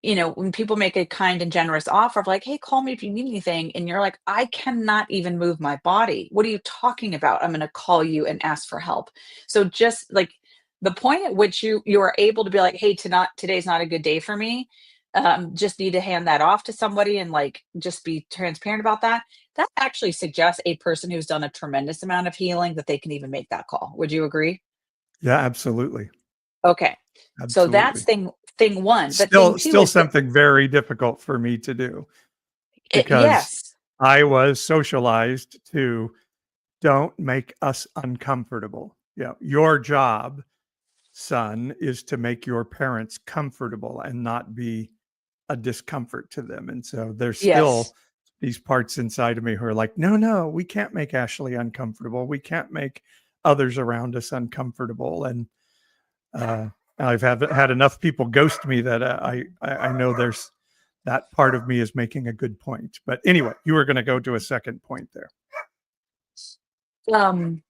when people make a kind and generous offer of like, "Hey, call me if you need anything." And you're like, "I cannot even move my body. What are you talking about? I'm going to call you and ask for help." So just like the point at which you are able to be like, "Hey, today's not a good day for me." Just need to hand that off to somebody and like just be transparent about that. That actually suggests a person who's done a tremendous amount of healing that they can even make that call. Would you agree? Yeah, absolutely. Okay. So that's Absolutely. thing one. But thing two Still is that something very difficult for me to do, because yes. I was socialized to don't make us uncomfortable. Yeah, your job, son, is to make your parents comfortable and not be a discomfort to them. And so there's Yes. still these parts inside of me who are like, no, no, we can't make Ashley uncomfortable. We can't make others around us uncomfortable. And uh, I've had enough people ghost me that I know there's that part of me is making a good point. But anyway, you were going to go to a second point there.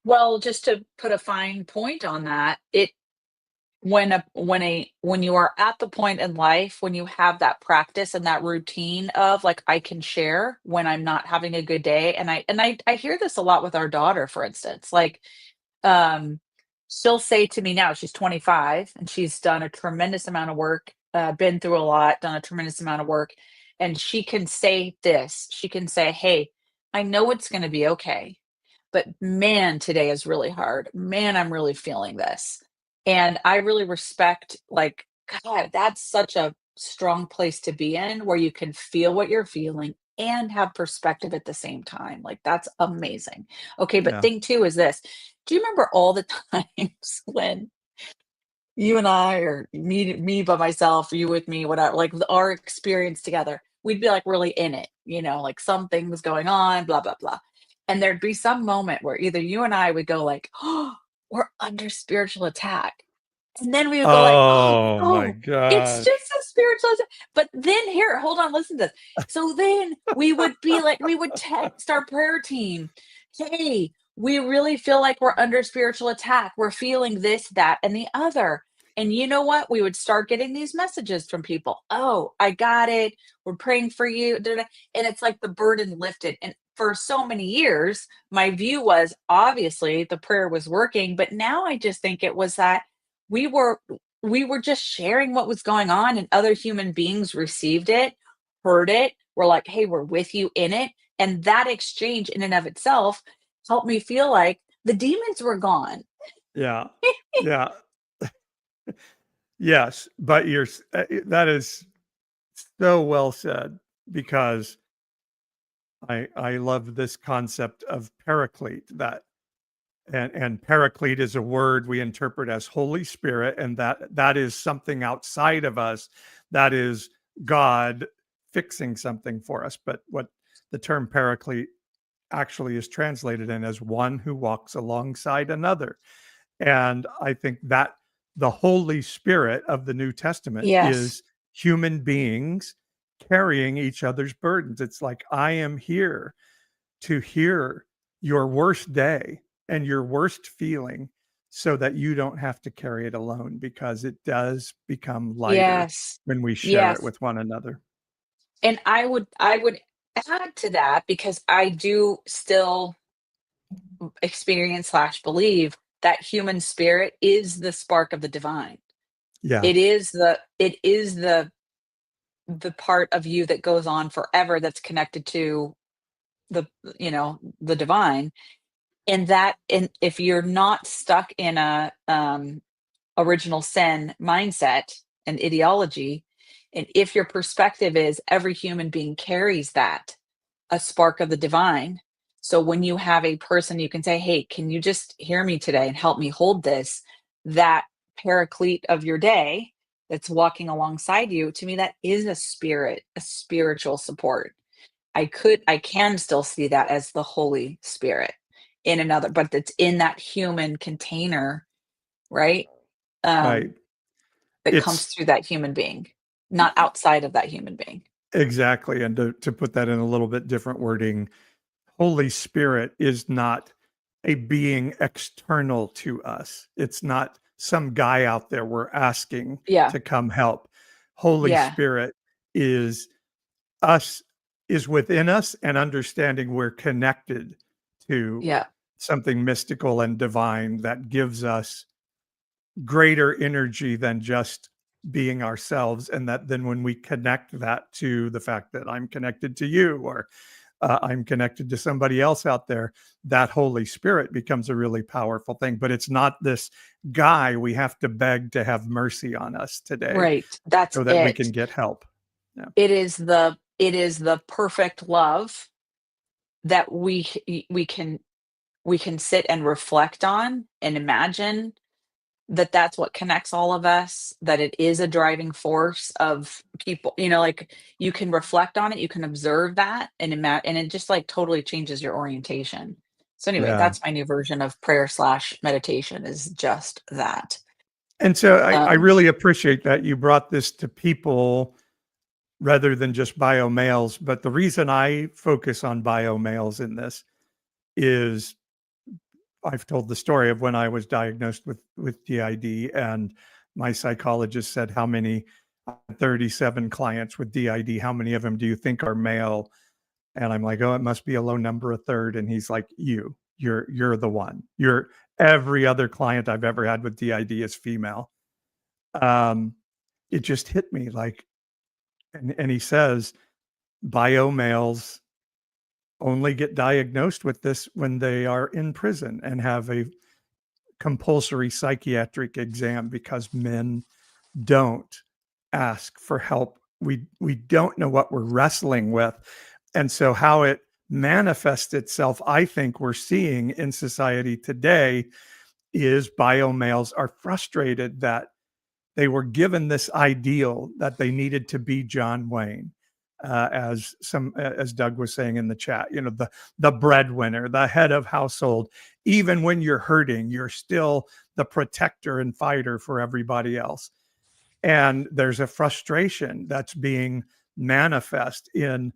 Well, just to put a fine point on that, it when you are at the point in life when you have that practice and that routine of like I can share when I'm not having a good day, and I hear this a lot with our daughter, for instance. Like um she'll say to me, now she's 25 and she's done a tremendous amount of work, been through a lot, done a tremendous amount of work, and she can say this. She can say, "Hey, I know it's going to be okay, but man, today is really hard. Man, I'm really feeling this." And I really respect, like, God, that's such a strong place to be in where you can feel what you're feeling and have perspective at the same time. Like, that's amazing. Okay, but Yeah. thing two is this. Do you remember all the times when you and I, or me by myself, you with me, whatever, like our experience together, we'd be like really in it, like something was going on, blah, blah, blah. And there'd be some moment where either you and I would go like, "Oh, we're under spiritual attack." And then we would go like, Oh my "Oh, it's gosh. just a spiritual attack." But then here, hold on, listen to this. So then we would be like, we would text our prayer team, "Hey, we really feel like we're under spiritual attack. We're feeling this, that, and the other." And you know what? We would start getting these messages from people. "Oh, I got it. We're praying for you." Da, da, da. And it's like the burden lifted. And for so many years, my view was obviously the prayer was working. But now I just think it was that we were we were just sharing what was going on, and other human beings received it, heard it, were like, "Hey, we're with you in it." And that exchange in and of itself helped me feel like the demons were gone. Yeah. Yeah. Yes. But that is so well said, because I love this concept of paraclete, and paraclete is a word we interpret as Holy Spirit, and that is something outside of us, that is God fixing something for us. But what the term paraclete actually is translated in as one who walks alongside another. And I think that the Holy Spirit of the New Testament Yes. is human beings carrying each other's burdens. It's like, I am here to hear your worst day and your worst feeling so that you don't have to carry it alone, because it does become lighter Yes. when we share it Yes. with one another. And I would add to that, because I do still experience slash believe that human spirit is the spark of the divine. Yeah, It is the part of you that goes on forever, that's connected to the the divine. And if you're not stuck in a original sin mindset and ideology, and if your perspective is every human being carries that, a spark of the divine. So when you have a person, you can say, hey, can you just hear me today and help me hold this? That paraclete of your day that's walking alongside you, to me, that is a spirit, a spiritual support. I can still see that as the Holy Spirit in another, but it's in that human container, right? right. Um, that comes It's through that human being, not outside of that human being. exactly. And to put that in a little bit different wording, Holy Spirit is not a being external to us. It's not some guy out there we're asking Yeah. to come help. Holy Yeah. Spirit is us, is within us, and understanding we're connected to Yeah. something mystical and divine that gives us greater energy than just being ourselves. And that then when we connect that to the fact that I'm connected to you, or I'm connected to somebody else out there, that Holy Spirit becomes a really powerful thing. But it's not this guy we have to beg to have mercy on us today Right. That's so that we it. can get help. Yeah. It is the perfect love that we can sit and reflect on and imagine that that's what connects all of us, that it is a driving force of people, like, you can reflect on it, you can observe that, and it just, like, totally changes your orientation. So anyway, Yeah. that's my new version of prayer slash meditation, is just that. And so I Um, really appreciate that you brought this to people rather than just biomales. But the reason I focus on biomales in this is I've told the story of when I was diagnosed with DID, and my psychologist said, "How many? 37 clients with DID. How many of them do you think are male?" And I'm like, "Oh, it must be a low number, a third." And he's like, "You're the one. You're every other client I've ever had with DID is female." Um, it just hit me like, and he says, biomales only get diagnosed with this when they are in prison and have a compulsory psychiatric exam, because men don't ask for help. We don't know what we're wrestling with. And so how it manifests itself, I think we're seeing in society today, is biomales are frustrated that they were given this ideal that they needed to be John Wayne, as Doug was saying in the chat, the breadwinner, the head of household. Even when you're hurting, you're still the protector and fighter for everybody else. And there's a frustration that's being manifest in,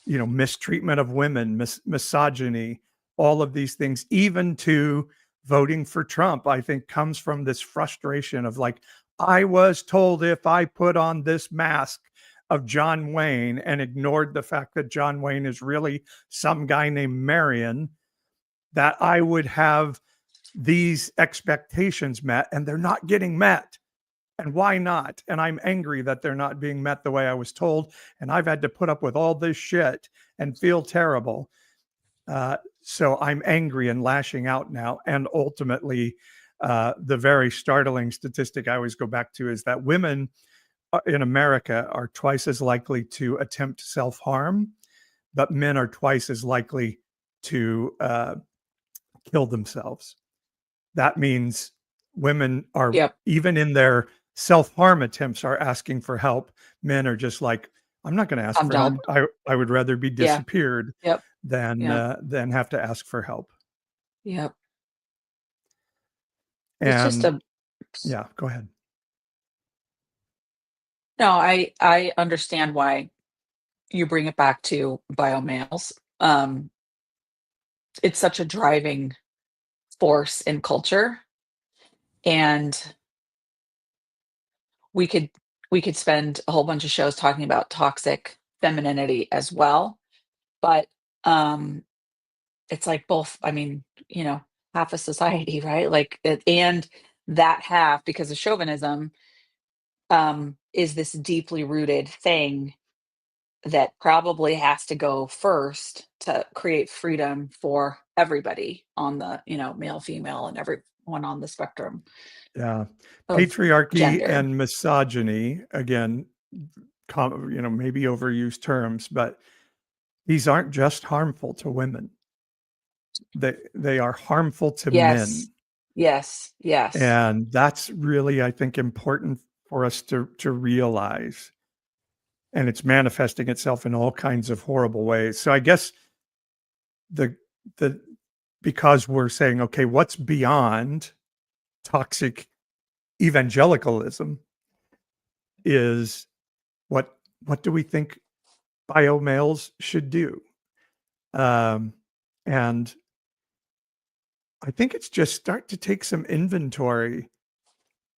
mistreatment of women, misogyny, all of these things, even to voting for Trump, I think comes from this frustration of like, I was told if I put on this mask of John Wayne and ignored the fact that John Wayne is really some guy named Marion, that I would have these expectations met, and they're not getting met. And why not? And I'm angry that they're not being met the way I was told. And I've had to put up with all this shit and feel terrible. So I'm angry and lashing out now. And ultimately, the very startling statistic I always go back to is that women in America are twice as likely to attempt self-harm, but men are twice as likely to kill themselves. That means women are, yep. even in their self-harm attempts, are asking for help. Men are just like, I'm not going to ask I'm for help. done. I would rather be Yeah. disappeared Yep. than have to ask for help. Yep. It's just And a yeah, go ahead. no, I understand why you bring it back to biomales. It's such a driving force in culture, and we could we could spend a whole bunch of shows talking about toxic femininity as well. But it's like both, I mean, half a society, right? Like and that half, because of chauvinism, is this deeply rooted thing that probably has to go first to create freedom for everybody on the, male, female, and everyone on the spectrum Yeah. of Patriarchy gender. and misogyny, again, maybe overused terms, but these aren't just harmful to women. They are harmful to Yes. men. Yes. Yes. And that's really, I think, important for us to realize. And it's manifesting itself in all kinds of horrible ways. So I guess the the because we're saying, okay, what's beyond toxic evangelicalism is what do we think biomales should do? And I think it's just start to take some inventory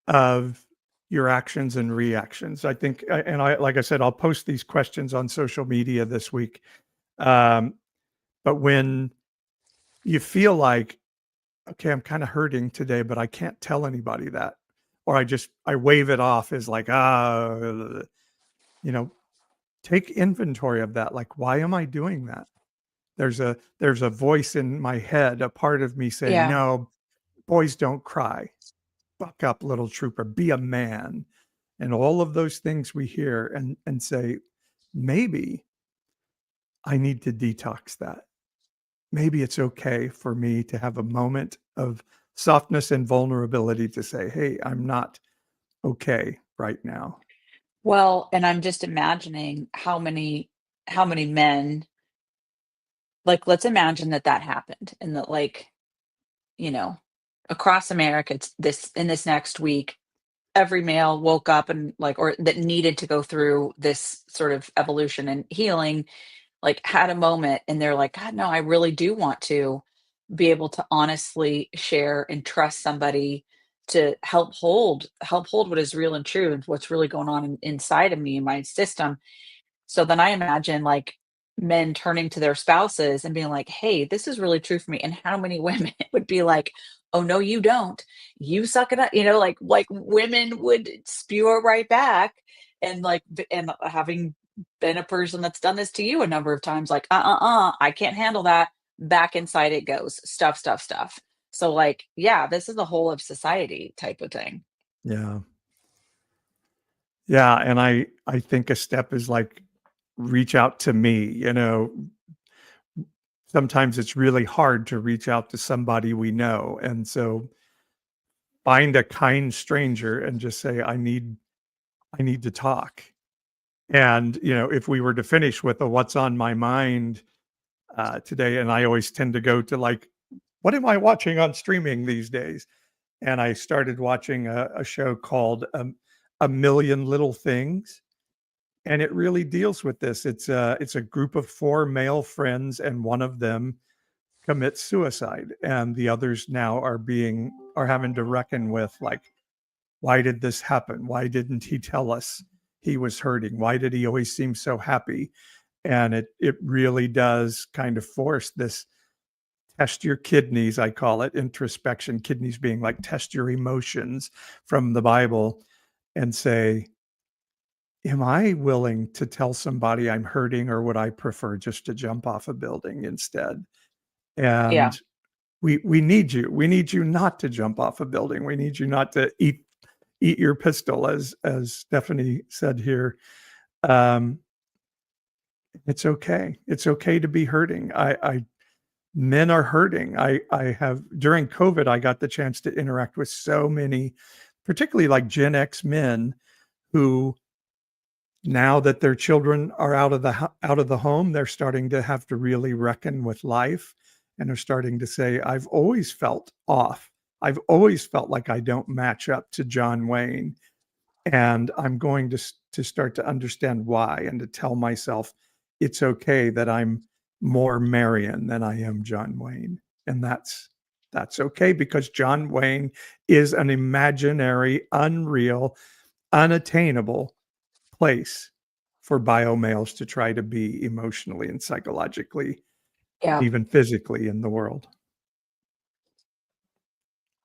of your actions and reactions. I think, like I said, I'll post these questions on social media this week. But when you feel like, okay, I'm kind of hurting today, but I can't tell anybody that, or I wave it off as like, you know, take inventory of that. Like, why am I doing that? There's a voice in my head, a part of me saying, Yeah. no, boys don't cry. Buck up, little trooper, be a man. And all of those things we hear and say, maybe I need to detox that. Maybe it's okay for me to have a moment of softness and vulnerability to say, hey, I'm not okay right now. Well, and I'm just imagining how many men, like, let's imagine that that happened and that, like, you know, across America, it's this in this next week, every male woke up and, like, or that needed to go through this sort of evolution and healing, like, had a moment and they're like, God, no, I really do want to be able to honestly share and trust somebody to help hold what is real and true and what's really going on inside of me and my system. So then I imagine, like, men turning to their spouses and being like, "Hey, this is really true for me." And how many women would be like, "Oh, no, you don't. You suck it up." Like women would spew it right back. And having been a person that's done this to you a number of times, like, I can't handle that. Back inside it goes. Stuff, stuff, stuff. So, like, yeah, this is the whole of society type of thing. Yeah. Yeah. And I think a step is like reach out to me. Sometimes it's really hard to reach out to somebody we know. And so find a kind stranger and just say, I need to talk. And, if we were to finish with a what's on my mind today, and I always tend to go to like, what am I watching on streaming these days? And I started watching a show called A Million Little Things. And it really deals with this. It's a group of four male friends, and one of them commits suicide, and the others now are having to reckon with, like, why did this happen? Why didn't he tell us he was hurting? Why did he always seem so happy? And it really does kind of force this test your kidneys, I call it introspection, kidneys being like test your emotions from the Bible and say, am I willing to tell somebody I'm hurting, or would I prefer just to jump off a building instead? Yeah. And we need you. We need you not to jump off a building. We need you not to eat your pistol, as Stephanie said here. Um, it's okay. It's okay to be hurting. Men are hurting. I have during COVID, I got the chance to interact with so many, particularly like Gen X men who now that their children are out of the home, they're starting to have to really reckon with life, and are starting to say, I've always felt off. I've always felt like I don't match up to John Wayne, and I'm going to start to understand why, and to tell myself it's okay that I'm more Marion than I am John Wayne. And that's okay, because John Wayne is an imaginary, unreal, unattainable place for biomales to try to be emotionally and psychologically, Yeah. even physically, in the world.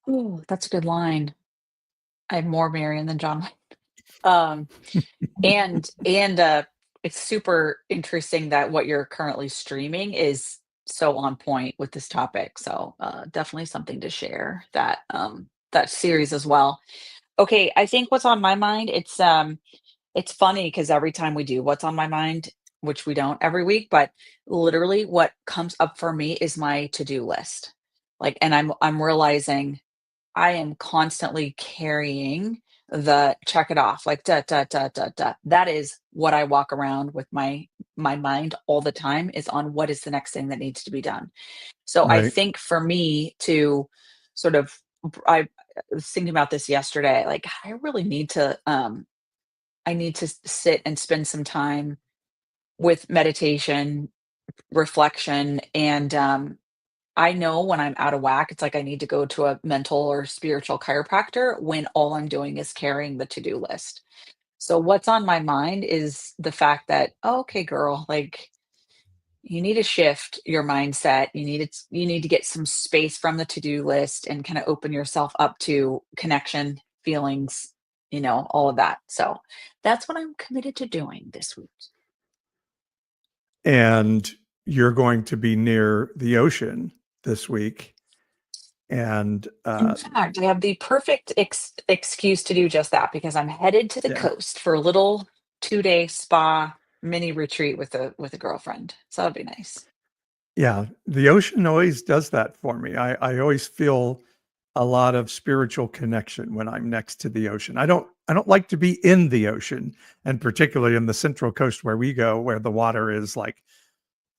Ooh, that's a good line. I'm more Marion than John. Um, and it's super interesting that what you're currently streaming is so on point with this topic. So definitely something to share, that series as well. Okay, I think what's on my mind, it's funny because every time we do what's on my mind, which we don't every week, but literally what comes up for me is my to-do list. Like, and I'm realizing I am constantly carrying the check it off, like da da da da da. That is what I walk around with my mind all the time, is on what is the next thing that needs to be done. So I Right. think for me to sort of I was thinking about this yesterday, like I really need to I need to sit and spend some time with meditation, reflection, and I know when I'm out of whack, it's like I need to go to a mental or spiritual chiropractor when all I'm doing is carrying the to-do list. So what's on my mind is the fact that, "Oh, okay, girl, like you need to shift your mindset. You need to get some space from the to-do list and kind of open yourself up to connection, feelings, all of that." So that's what I'm committed to doing this week. And you're going to be near the ocean this week. And In fact, I have the perfect excuse to do just that because I'm headed to the yeah, coast for a little 2-day spa mini retreat with a girlfriend. So that'd be nice. yeah, the ocean always does that for me. I always feel a lot of spiritual connection when I'm next to the ocean. I don't like to be in the ocean, and particularly in the Central Coast where we go, where the water is like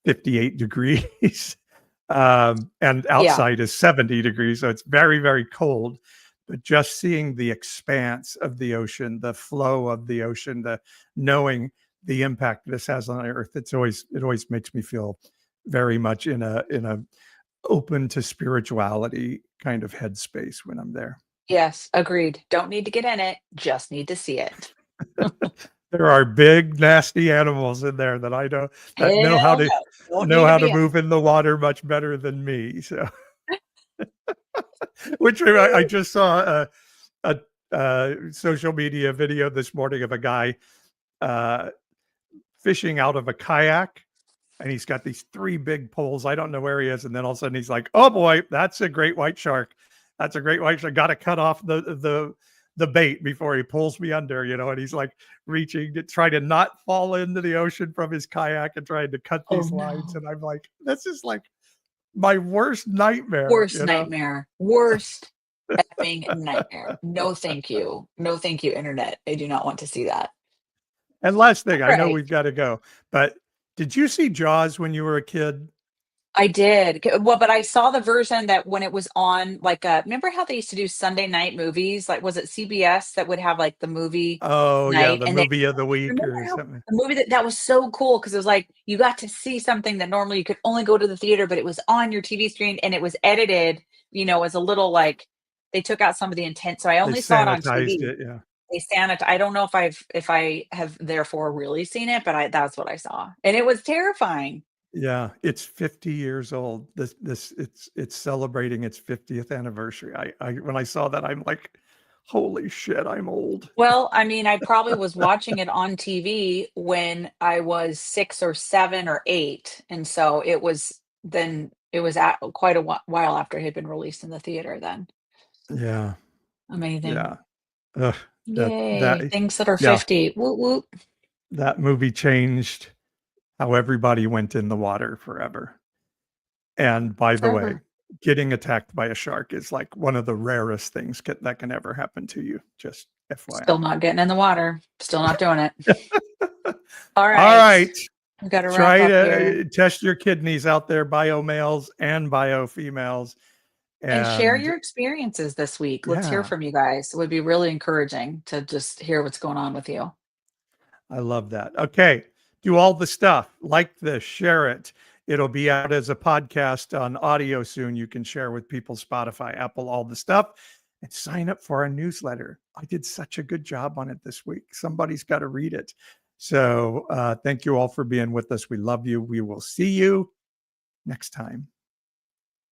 58 degrees, and Yeah. outside is 70 degrees, so it's very, very cold. But just seeing the expanse of the ocean, the flow of the ocean, the knowing the impact this has on Earth, it always makes me feel very much in a open to spirituality kind of headspace when I'm there. Yes, agreed. Don't need to get in it, just need to see it. There are big, nasty animals in there that I know that Hell no. Don't know need to how to be in move in the water much better than me. So, which I it. just saw a social media video this morning of a guy uh, fishing out of a kayak, and he's got these three big poles. I don't know where he is, and then all of a sudden he's like, "Oh boy, that's a great white shark! That's a great white shark! Got to cut off the bait before he pulls me under." And he's like reaching to try to not fall into the ocean from his kayak and trying to cut Oh these lines. no. And I'm like, this is like my worst nightmare, Worst nightmare. Worst effing nightmare. No, thank you. No, thank you, internet. I do not want to see that. And last thing, I know Right. we've got to go, but did you see Jaws when you were a kid? I did. Well, but I saw the version that when it was on, like, remember how they used to do Sunday night movies? Like, was it CBS that would have like the movie Oh yeah, night? the And they movie of the week remember or how something. the movie that was so cool because it was like you got to see something that normally you could only go to the theater, but it was on your TV screen and it was edited, as a little like they took out some of the intent. So I They only saw it on sanitized TV. it, yeah. They sanit I don't know if I have therefore really seen it, but that's what I saw. And it was terrifying. Yeah, it's 50 years old. It's celebrating its 50th anniversary. I when I saw that, I'm like, holy shit, I'm old. Well, I mean, I probably was watching it on TV when I was 6 or 7 or 8, and so it was at quite a while after it had been released in the theater then. Yeah, Amazing. yeah. Ugh, that Yay, things that are yeah, 50. Woot woot. that movie changed how everybody went in the water forever. And by the way, Forever. getting attacked by a shark is like one of the rarest things that can ever happen to you. Just Still FYI. not getting in the water. Still not doing it. All right. All right. We got to wrap Try up to here. test your kidneys out there, biomales and biofemales. And share your experiences this week. Let's hear Yeah. from you guys. It would be really encouraging to just hear what's going on with you. I love that. Okay. Do all the stuff. Like this, share it. It'll be out as a podcast on audio soon. You can share with people, Spotify, Apple, all the stuff, and sign up for our newsletter. I did such a good job on it this week. Somebody's got to read it. So thank you all for being with us. We love you. We will see you next time.